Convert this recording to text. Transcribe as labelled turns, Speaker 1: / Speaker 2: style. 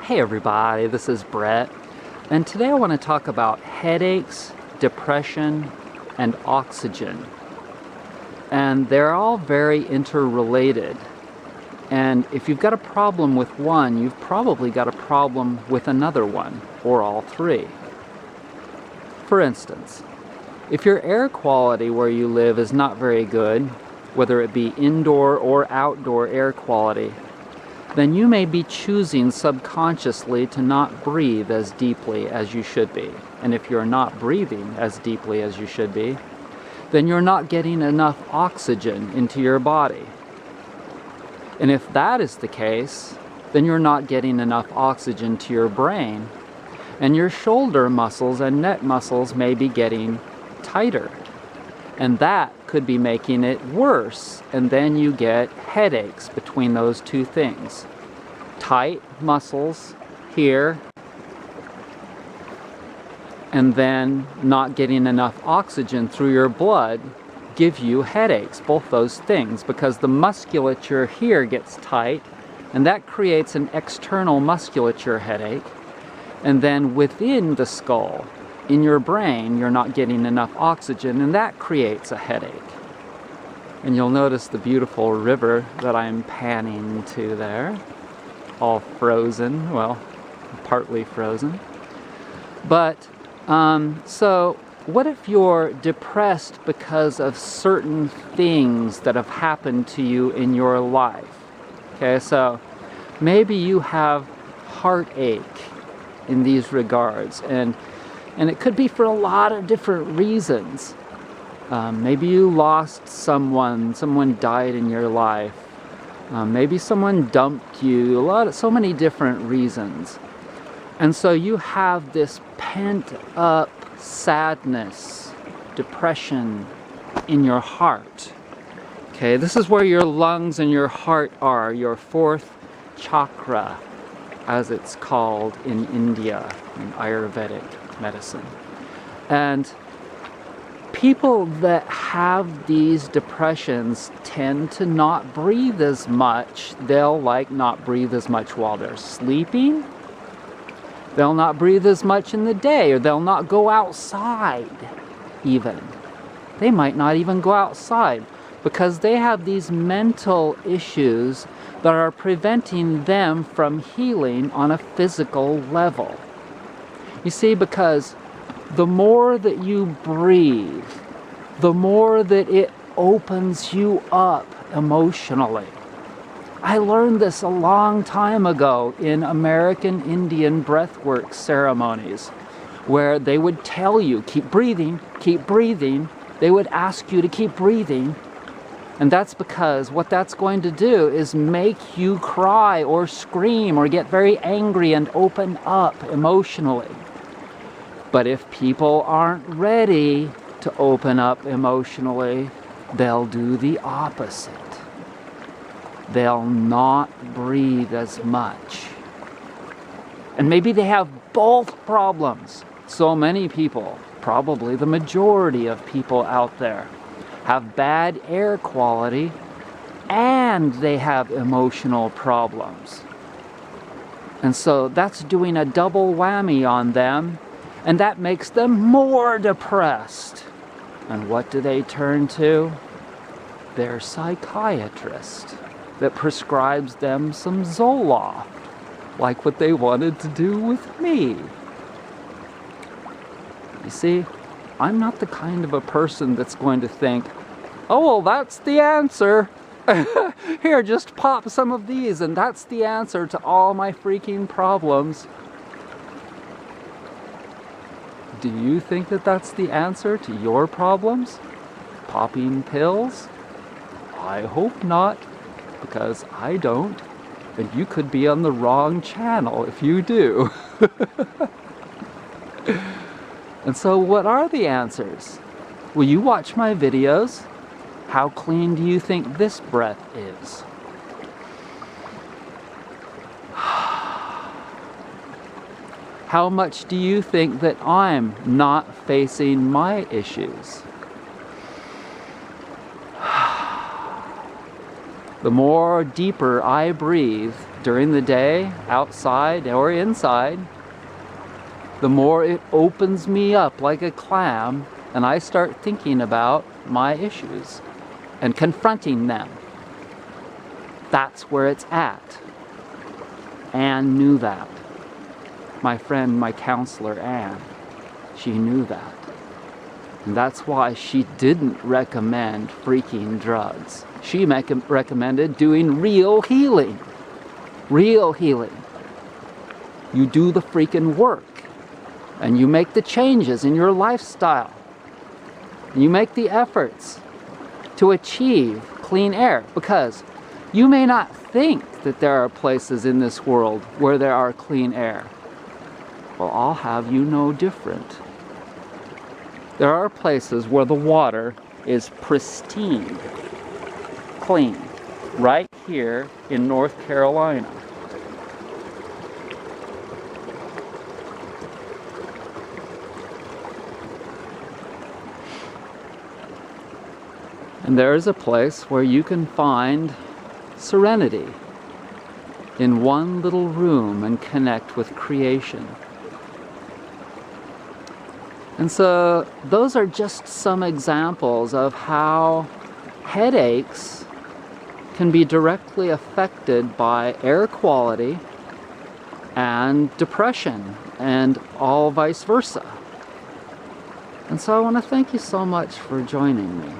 Speaker 1: Hey everybody, this is Brett, and today I want to talk about headaches, depression, and oxygen. And they're all very interrelated. And if you've got a problem with one, you've probably got a problem with another one, or all three. For instance, if your air quality where you live is not very good, whether it be indoor or outdoor air quality, then you may be choosing subconsciously to not breathe as deeply as you should be. And if you're not breathing as deeply as you should be, then you're not getting enough oxygen into your body. And if that is the case, then you're not getting enough oxygen to your brain, and your shoulder muscles and neck muscles may be getting tighter. And that could be making it worse, and then you get headaches between those two things. Tight muscles here, and then not getting enough oxygen through your blood give you headaches, both those things, because the musculature here gets tight, and that creates an external musculature headache. And then within the skull, in your brain, you're not getting enough oxygen, and that creates a headache. And you'll notice the beautiful river that I'm panning to there, all frozen, well, partly frozen. But, so what if you're depressed because of certain things that have happened to you in your life? Okay, so maybe you have heartache in these regards, and it could be for a lot of different reasons. Maybe you lost someone died in your life. Maybe someone dumped you, so many different reasons. And so you have this pent up sadness, depression in your heart. Okay, this is where your lungs and your heart are, your fourth chakra, as it's called in India, in Ayurvedic medicine. And people that have these depressions tend to not breathe as much. They'll not breathe as much while they're sleeping. They'll not breathe as much in the day, or they'll not go outside even. They might not even go outside because they have these mental issues that are preventing them from healing on a physical level. You see, because the more that you breathe, the more that it opens you up emotionally. I learned this a long time ago in American Indian breathwork ceremonies, where they would tell you, keep breathing, keep breathing. They would ask you to keep breathing. And that's because what that's going to do is make you cry or scream or get very angry and open up emotionally. But if people aren't ready to open up emotionally, they'll do the opposite. They'll not breathe as much. And maybe they have both problems. So many people, probably the majority of people out there, have bad air quality and they have emotional problems. And so that's doing a double whammy on them, and that makes them more depressed. And what do they turn to? Their psychiatrist that prescribes them some Zoloft, like what they wanted to do with me. You see, I'm not the kind of a person that's going to think, oh, well, that's the answer. Here, just pop some of these, and that's the answer to all my freaking problems. Do you think that that's the answer to your problems? Popping pills? I hope not, because I don't, and you could be on the wrong channel if you do. And so what are the answers? Will you watch my videos? How clean do you think this breath is? How much do you think that I'm not facing my issues? The more deeper I breathe during the day, outside or inside, the more it opens me up like a clam, and I start thinking about my issues and confronting them. That's where it's at. Anne knew that. My friend, my counselor, Anne, she knew that. And that's why she didn't recommend freaking drugs. She recommended doing real healing. Real healing. You do the freaking work. And you make the changes in your lifestyle. And you make the efforts to achieve clean air. Because you may not think that there are places in this world where there are clean air. Well, I'll have you know different. There are places where the water is pristine, clean, right here in North Carolina. And there is a place where you can find serenity in one little room and connect with creation. And so those are just some examples of how headaches can be directly affected by air quality and depression and all vice versa. And so I want to thank you so much for joining me.